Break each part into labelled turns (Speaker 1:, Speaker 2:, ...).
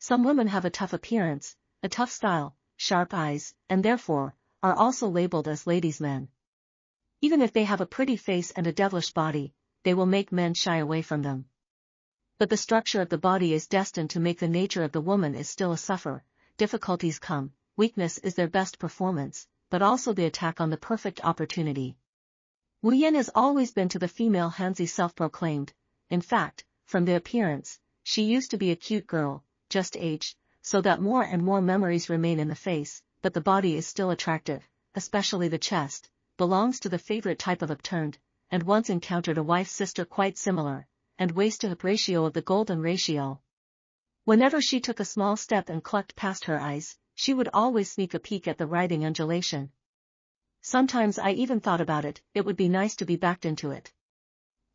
Speaker 1: Some women have a tough appearance, a tough style, sharp eyes, and therefore, are also labeled as ladies' men. Even if they have a pretty face and a devilish body, they will make men shy away from them. But the structure of the body is destined to make the nature of the woman is still a suffer. Difficulties come, weakness is their best performance, but also the attack on the perfect opportunity. Wu Yan has always been to the female Hanzi self-proclaimed. In fact, from the appearance, she used to be a cute girl, just aged, so that more and more memories remain in the face, but the body is still attractive, especially the chest, belongs to the favorite type of upturned, and once encountered a wife's sister quite similar, and waist-to-hip ratio of the golden ratio. Whenever she took a small step and clucked past her eyes, she would always sneak a peek at the riding undulation. Sometimes I even thought about it, it would be nice to be backed into it.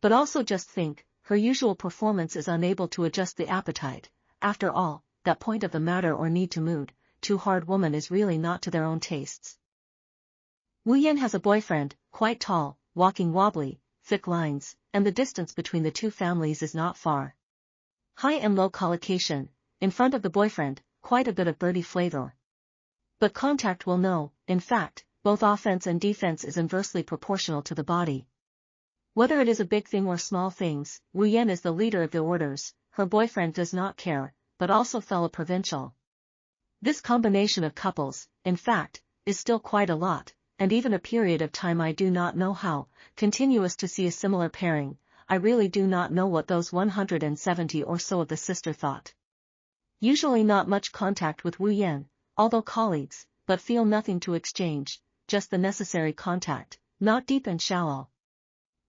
Speaker 1: But also just think, her usual performance is unable to adjust the appetite. After all, that point of the matter or need to mood, too hard woman is really not to their own tastes. Wu Yan has a boyfriend, quite tall, walking wobbly, thick lines, and the distance between the two families is not far. High and low collocation, in front of the boyfriend, quite a bit of birdie flavor. But contact will know, in fact, both offense and defense is inversely proportional to the body. Whether it is a big thing or small things, Wu Yan is the leader of the orders, her boyfriend does not care, but also fellow provincial. This combination of couples, in fact, is still quite a lot, and even a period of time I do not know how, continuous to see a similar pairing. I really do not know what those 170 or so of the sister thought. Usually not much contact with Wu Yan, although colleagues, but feel nothing to exchange, just the necessary contact, not deep and shallow.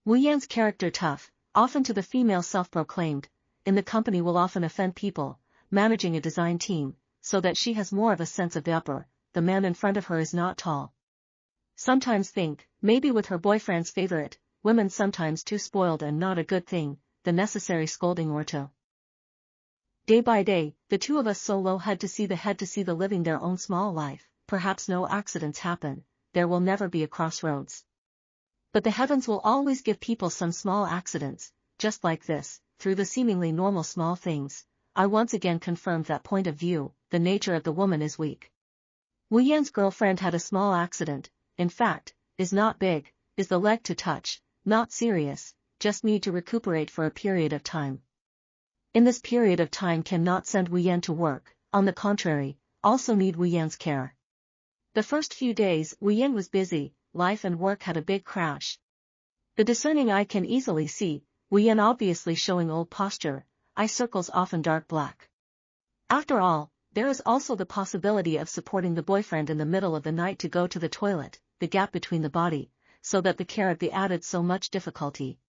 Speaker 1: Wu Yan's character tough, often to the female self-proclaimed, in the company will often offend people, managing a design team, so that she has more of a sense of the upper, the man in front of her is not tall. Sometimes think, maybe with her boyfriend's favorite, women sometimes too spoiled and not a good thing, the necessary scolding or two. Day by day, the two of us so low head to see the living their own small life, perhaps no accidents happen, there will never be a crossroads. But the heavens will always give people some small accidents, just like this, through the seemingly normal small things. I once again confirmed that point of view, the nature of the woman is weak. Wu Yan's girlfriend had a small accident, in fact, is not big, is the leg to touch, not serious, just need to recuperate for a period of time. In this period of time cannot send Wu Yan to work, on the contrary, also need Wu Yan's care. The first few days Wu Yan was busy, life and work had a big crash. The discerning eye can easily see, Wu Yan obviously showing old posture, eye circles often dark black. After all, there is also the possibility of supporting the boyfriend in the middle of the night to go to the toilet, the gap between the body, so that the care of the added so much difficulty.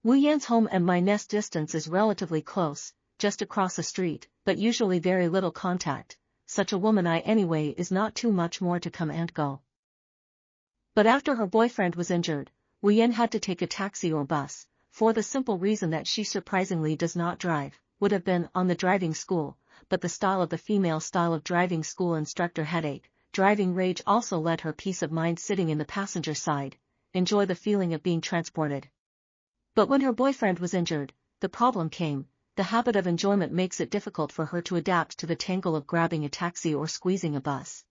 Speaker 1: Wu Yan's home and my nest distance is relatively close, just across the street, but usually very little contact. Such a woman anyway is not too much more to come and go. But after her boyfriend was injured, Wu Yan had to take a taxi or bus, for the simple reason that she surprisingly does not drive, would have been on the driving school, but the style of the female style of driving school instructor headache, driving rage also led her peace of mind sitting in the passenger side, enjoy the feeling of being transported. But when her boyfriend was injured, the problem came, the habit of enjoyment makes it difficult for her to adapt to the tangle of grabbing a taxi or squeezing a bus.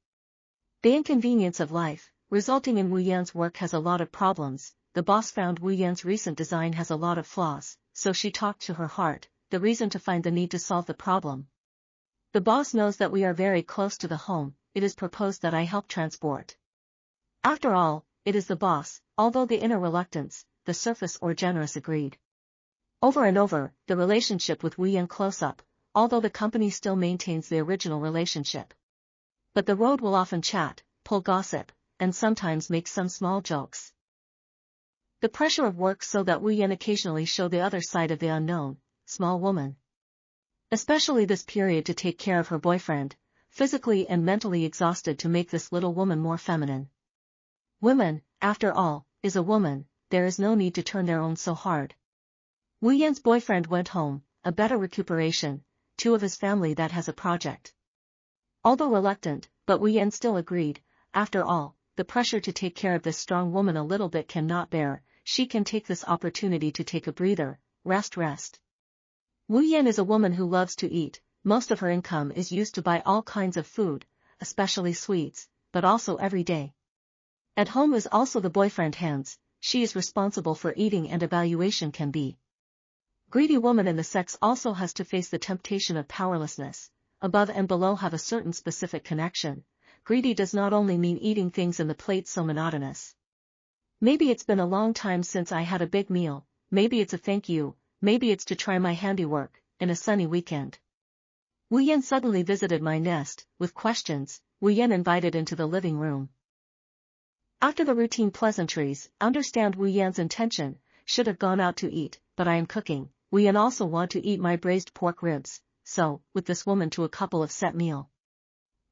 Speaker 1: The inconvenience of life, resulting in Wu Yan's work has a lot of problems. The boss found Wu Yan's recent design has a lot of flaws, so she talked to her heart, the reason to find the need to solve the problem. The boss knows that we are very close to the home, it is proposed that I help transport. After all, it is the boss, although the inner reluctance, the surface or generous agreed. Over and over, the relationship with Wu Yan close up, although the company still maintains the original relationship. But the road will often chat, pull gossip, and sometimes make some small jokes. The pressure of work so that Wu Yan occasionally show the other side of the unknown, small woman. Especially this period to take care of her boyfriend, physically and mentally exhausted to make this little woman more feminine. Women, after all, is a woman, there is no need to turn their own so hard. Wu Yan's boyfriend went home, a better recuperation, two of his family that has a project. Although reluctant, but Wu Yan still agreed, after all, the pressure to take care of this strong woman a little bit cannot bear, she can take this opportunity to take a breather, rest. Wu Yan is a woman who loves to eat, most of her income is used to buy all kinds of food, especially sweets, but also every day. At home is also the boyfriend hands, she is responsible for eating and evaluation can be. Greedy woman in the sex also has to face the temptation of powerlessness, above and below have a certain specific connection. Greedy does not only mean eating things in the plate so monotonous. Maybe it's been a long time since I had a big meal, maybe it's a thank you, maybe it's to try my handiwork, in a sunny weekend. Wu Yan suddenly visited my nest, with questions. Wu Yan invited into the living room. After the routine pleasantries, understand Wu Yan's intention, should have gone out to eat, but I am cooking. Wu Yan also want to eat my braised pork ribs, so, with this woman to a couple of set meal.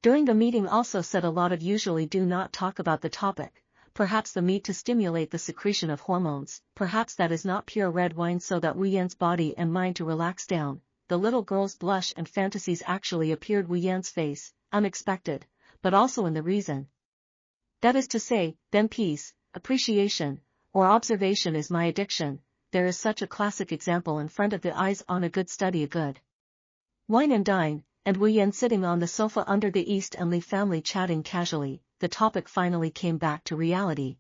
Speaker 1: During the meeting also said a lot of usually do not talk about the topic, perhaps the meat to stimulate the secretion of hormones, perhaps that is not pure red wine so that Wu Yan's body and mind to relax down. The little girl's blush and fantasies actually appeared Wu Yan's face, unexpected, but also in the reason. That is to say, then peace, appreciation, or observation is my addiction. There is such a classic example in front of the eyes on a good study a good wine and dine, and Wu Yan sitting on the sofa under the East and Lee family chatting casually, the topic finally came back to reality.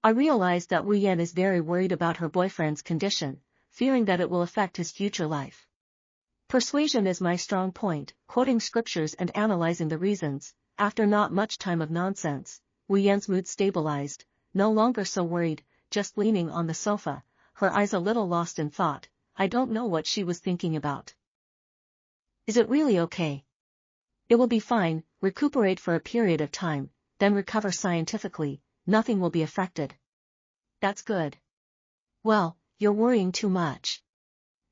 Speaker 1: I realized that Wu Yan is very worried about her boyfriend's condition, fearing that it will affect his future life. Persuasion is my strong point, quoting scriptures and analyzing the reasons. After not much time of nonsense, Wu Yan's mood stabilized, no longer so worried, just leaning on the sofa, her eyes a little lost in thought. I don't know what she was thinking about. Is it really okay? It will be fine, recuperate for a period of time, then recover scientifically, nothing will be affected. That's good. Well, you're worrying too much.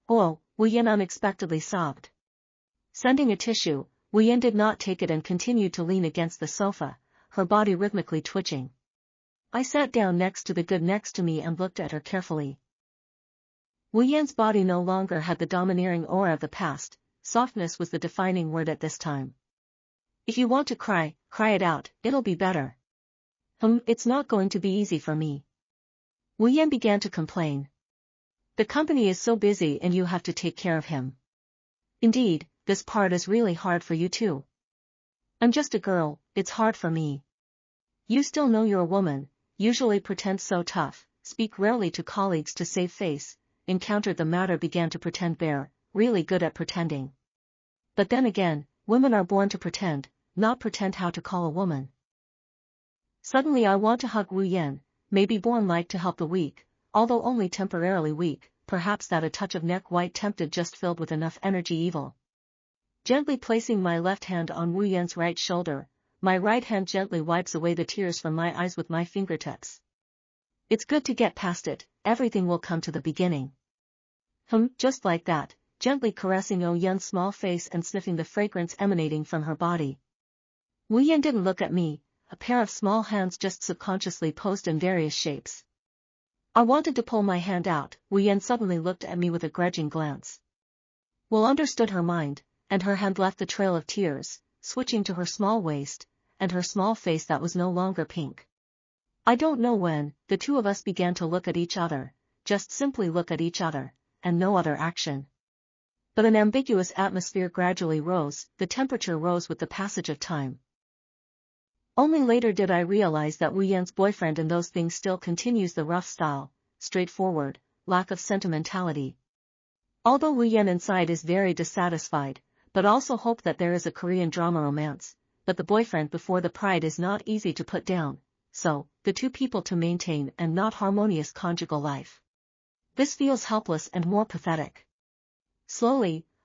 Speaker 1: Oh, Wu Yan unexpectedly sobbed. Sending a tissue, Wu Yan did not take it and continued to lean against the sofa, her body rhythmically twitching. I sat down next to the good next to me and looked at her carefully. Wu Yan's body no longer had the domineering aura of the past, softness was the defining word at this time. If you want to cry, cry it out, it'll be better. It's not going to be easy for me. Wu Yan began to complain. The company is so busy and you have to take care of him. Indeed, this part is really hard for you too. I'm just a girl, it's hard for me. You still know you're a woman, usually pretend so tough, speak rarely to colleagues to save face, encountered the matter began to pretend bare, really good at pretending. But then again, women are born to pretend, not pretend how to call a woman. Suddenly I want to hug Wu Yan, maybe born like to help the weak, although only temporarily weak, perhaps that a touch of neck white tempted just filled with enough energy evil. Gently placing my left hand on Wu Yan's right shoulder, my right hand gently wipes away the tears from my eyes with my fingertips. It's good to get past it, everything will come to the beginning. Just like that, gently caressing Wu Yan's small face and sniffing the fragrance emanating from her body. Wu Yan didn't look at me, a pair of small hands just subconsciously posed in various shapes. I wanted to pull my hand out, Wu Yan suddenly looked at me with a grudging glance. Will understood her mind, and her hand left the trail of tears, switching to her small waist, and her small face that was no longer pink. I don't know when, the two of us began to look at each other, just simply look at each other, and no other action. But an ambiguous atmosphere gradually rose, the temperature rose with the passage of time. Only later did I realize that Wu Yan's boyfriend in those things still continues the rough style, straightforward, lack of sentimentality. Although Wu Yan inside is very dissatisfied, but also hope that there is a Korean drama romance, but the boyfriend before the pride is not easy to put down, so, the two people to maintain and not harmonious conjugal life. This feels helpless and more pathetic.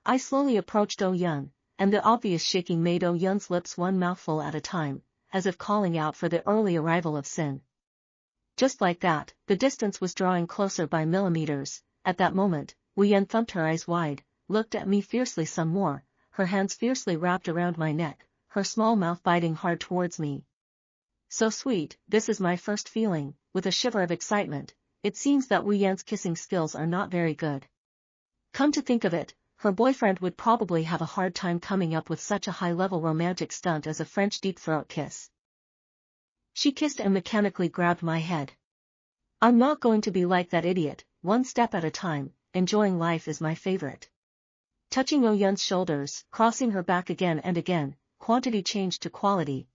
Speaker 1: I slowly approached Oh Yun, and the obvious shaking made Oh Yun's lips one mouthful at a time, as if calling out for the early arrival of sin. Just like that, the distance was drawing closer by millimeters. At that moment, Wu Yun thumped her eyes wide, looked at me fiercely some more, her hands fiercely wrapped around my neck, her small mouth biting hard towards me. So sweet, this is my first feeling, with a shiver of excitement. It seems that Wu Yan's kissing skills are not very good. Come to think of it, her boyfriend would probably have a hard time coming up with such a high-level romantic stunt as a French deep-throat kiss. She kissed and mechanically grabbed my head. I'm not going to be like that idiot, one step at a time, enjoying life is my favorite. touching Oh Yun's shoulders, crossing her back again and again, quantity changed to quality.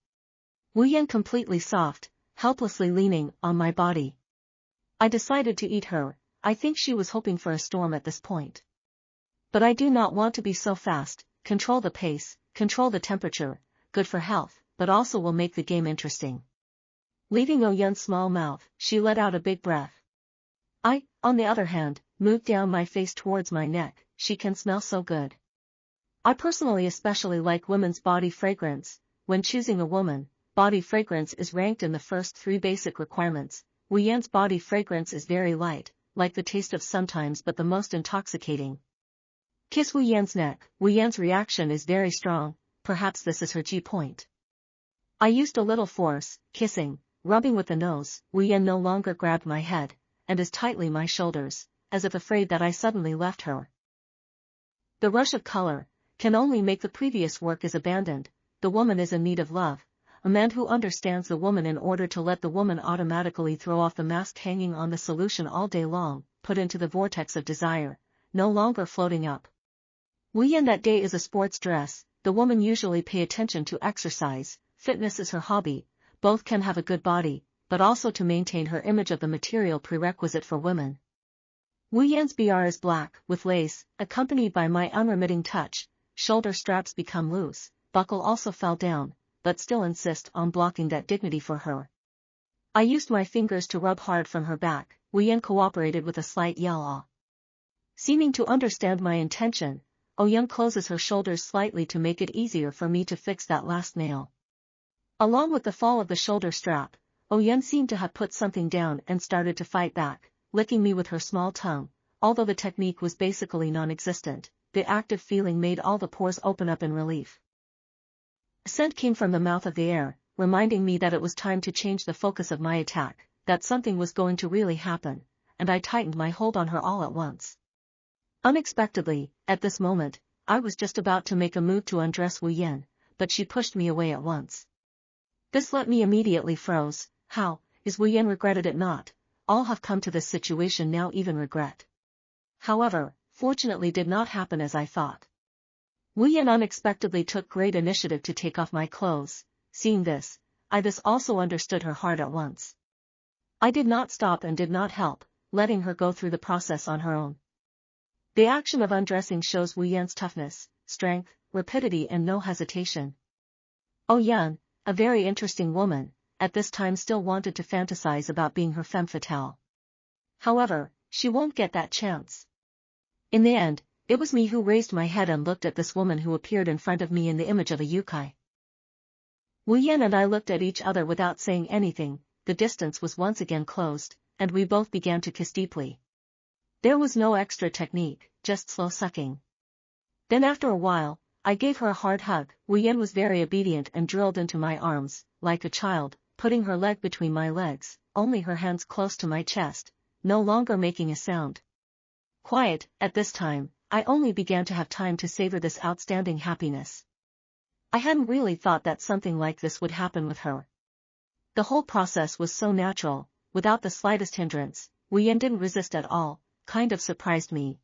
Speaker 1: Wu Yan completely soft, helplessly leaning on my body. I decided to eat her. I think she was hoping for a storm at this point. But I do not want to be so fast. Control the pace, control the temperature, good for health, but also will make the game interesting. Leaving Oh Yun's small mouth, she let out a big breath. I, on the other hand, moved down my face towards my neck. She can smell so good. I personally especially like women's body fragrance. When choosing a woman, body fragrance is ranked in the first 3 basic requirements. Wu Yan's body fragrance is very light, like the taste of sometimes but the most intoxicating. Kiss Wu Yan's neck. Wu Yan's reaction is very strong, perhaps this is her G-point. I used a little force, kissing, rubbing with the nose. Wu Yan no longer grabbed my head, and as tightly my shoulders, as if afraid that I suddenly left her. The rush of color can only make the previous work is abandoned. The woman is in need of love, a man who understands the woman in order to let the woman automatically throw off the mask hanging on the solution all day long, put into the vortex of desire, no longer floating up. Wu Yan that day is a sports dress. The woman usually pay attention to exercise, fitness is her hobby, both can have a good body, but also to maintain her image of the material prerequisite for women. Wu Yan's BR is black, with lace, accompanied by my unremitting touch. Shoulder straps become loose, buckle also fell down, but still insist on blocking that dignity for her. I used my fingers to rub hard from her back. Wu Yan cooperated with a slight yell. Seeming to understand my intention, Oh Yun closes her shoulders slightly to make it easier for me to fix that last nail. Along with the fall of the shoulder strap, Oh Yun seemed to have put something down and started to fight back, licking me with her small tongue. Although the technique was basically non-existent, the active feeling made all the pores open up in relief. A scent came from the mouth of the air, reminding me that it was time to change the focus of my attack, that something was going to really happen, and I tightened my hold on her all at once. Unexpectedly, at this moment, I was just about to make a move to undress Wu Yan, but she pushed me away at once. This let me immediately froze. How, is Wu Yan regretted it not? All have come to this situation now, even regret. However, fortunately did not happen as I thought. Wu Yan unexpectedly took great initiative to take off my clothes. Seeing this, I also understood her heart at once. I did not stop and did not help, letting her go through the process on her own. The action of undressing shows Wu Yan's toughness, strength, rapidity and no hesitation. Oh Yan, a very interesting woman, at this time still wanted to fantasize about being her femme fatale. However, she won't get that chance. In the end, it was me who raised my head and looked at this woman who appeared in front of me in the image of a yokai. Wu Yan and I looked at each other without saying anything. The distance was once again closed, and we both began to kiss deeply. There was no extra technique, just slow sucking. Then after a while, I gave her a hard hug. Wu Yan was very obedient and drilled into my arms, like a child, putting her leg between my legs, only her hands close to my chest, no longer making a sound. Quiet, at this time, I only began to have time to savor this outstanding happiness. I hadn't really thought that something like this would happen with her. The whole process was so natural, without the slightest hindrance. Wu Yan didn't resist at all, kind of surprised me.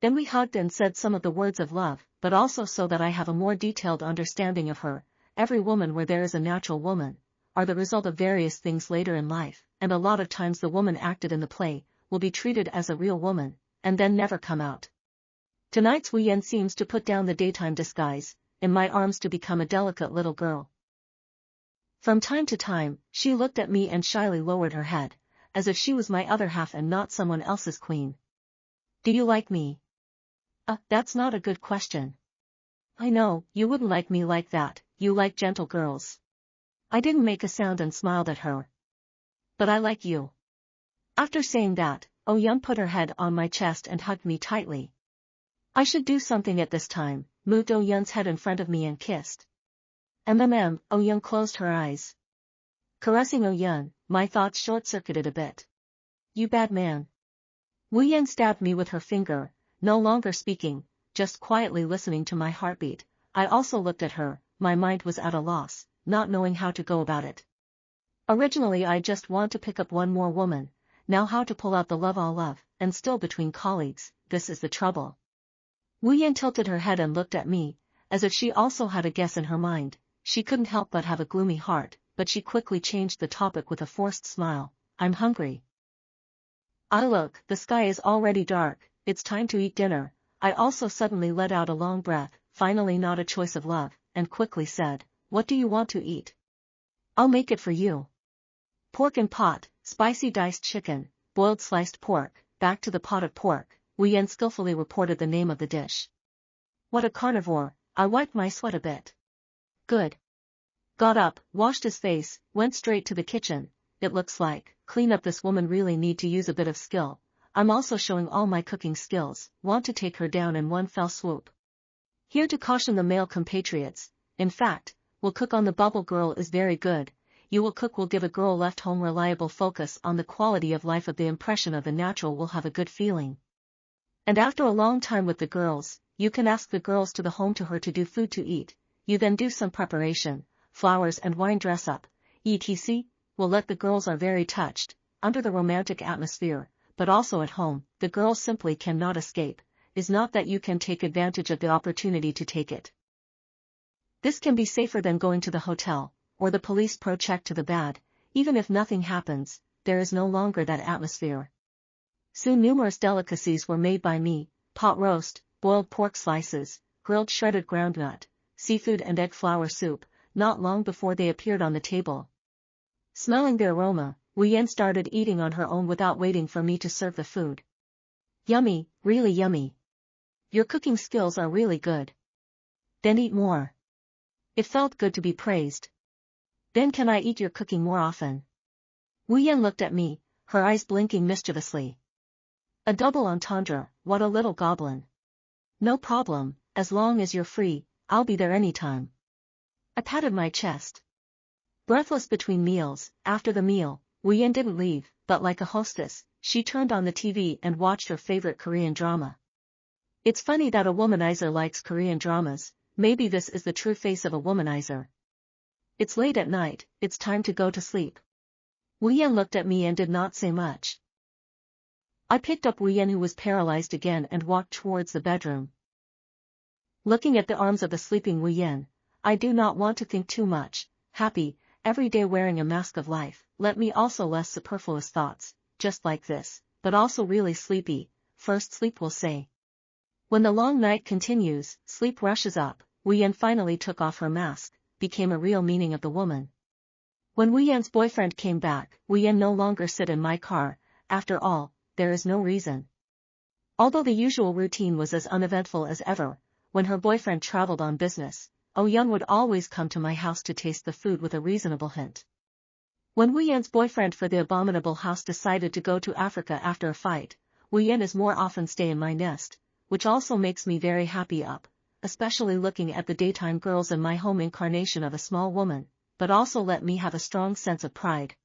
Speaker 1: Then we hugged and said some of the words of love, but also so that I have a more detailed understanding of her. Every woman where there is a natural woman, are the result of various things later in life, and a lot of times the woman acted in the play, will be treated as a real woman, and then never come out. Tonight's Wu Yan seems to put down the daytime disguise, in my arms to become a delicate little girl. From time to time, she looked at me and shyly lowered her head, as if she was my other half and not someone else's queen. Do you like me? That's not a good question. I know, you wouldn't like me like that, you like gentle girls. I didn't make a sound and smiled at her. But I like you. After saying that, Oh Yun put her head on my chest and hugged me tightly. I should do something at this time, moved Oh Yun's head in front of me and kissed. Oh Yun closed her eyes. Caressing Oh Yun, my thoughts short-circuited a bit. You bad man. Wu Yan stabbed me with her finger, no longer speaking, just quietly listening to my heartbeat. I also looked at her, my mind was at a loss, not knowing how to go about it. Originally I just want to pick up one more woman, now how to pull out the love all love, and still between colleagues, this is the trouble. Wu Yan tilted her head and looked at me, as if she also had a guess in her mind. She couldn't help but have a gloomy heart, but she quickly changed the topic with a forced smile. I'm hungry. Ah look, the sky is already dark, it's time to eat dinner. I also suddenly let out a long breath, finally not a choice of love, and quickly said, what do you want to eat? I'll make it for you. Pork and pot, spicy diced chicken, boiled sliced pork, back to the pot of pork. Wu Yan skillfully reported the name of the dish. What a carnivore, I wiped my sweat a bit. Good. Got up, washed his face, went straight to the kitchen. It looks like, clean up this woman really need to use a bit of skill. I'm also showing all my cooking skills, want to take her down in one fell swoop. Here to caution the male compatriots, in fact, will cook on the bubble girl is very good. You will cook will give a girl left home reliable focus on the quality of life of the impression of the natural will have a good feeling. And after a long time with the girls, you can ask the girls to the home to her to do food to eat, you then do some preparation, flowers and wine dress up, etc. Will let the girls are very touched, under the romantic atmosphere, but also at home, the girls simply cannot escape, is not that you can take advantage of the opportunity to take it. This can be safer than going to the hotel, or the police pro-check to the bad, even if nothing happens, there is no longer that atmosphere. Soon numerous delicacies were made by me, pot roast, boiled pork slices, grilled shredded groundnut, seafood and egg flour soup, not long before they appeared on the table. Smelling the aroma, Wu Yan started eating on her own without waiting for me to serve the food. Yummy, really yummy. Your cooking skills are really good. Then eat more. It felt good to be praised. Then can I eat your cooking more often? Wu Yan looked at me, her eyes blinking mischievously. A double entendre, what a little goblin. No problem, as long as you're free, I'll be there anytime. I patted my chest. Breathless between meals, after the meal, Wu Yan didn't leave, but like a hostess, she turned on the TV and watched her favorite Korean drama. It's funny that a womanizer likes Korean dramas, maybe this is the true face of a womanizer. It's late at night, it's time to go to sleep. Wu Yan looked at me and did not say much. I picked up Wu Yan who was paralyzed again and walked towards the bedroom. Looking at the arms of the sleeping Wu Yan, I do not want to think too much, happy, every day wearing a mask of life, let me also less superfluous thoughts, just like this, but also really sleepy, first sleep will say. When the long night continues, sleep rushes up, Wu Yan finally took off her mask, became a real meaning of the woman. When Wu Yan's boyfriend came back, Wu Yan no longer sit in my car, after all, there is no reason. Although the usual routine was as uneventful as ever, when her boyfriend traveled on business, Oh Yan would always come to my house to taste the food with a reasonable hint. When Wu Yan's boyfriend for the abominable house decided to go to Africa after a fight, Wu Yan is more often stay in my nest, which also makes me very happy up, especially looking at the daytime girls in my home incarnation of a small woman, but also let me have a strong sense of pride.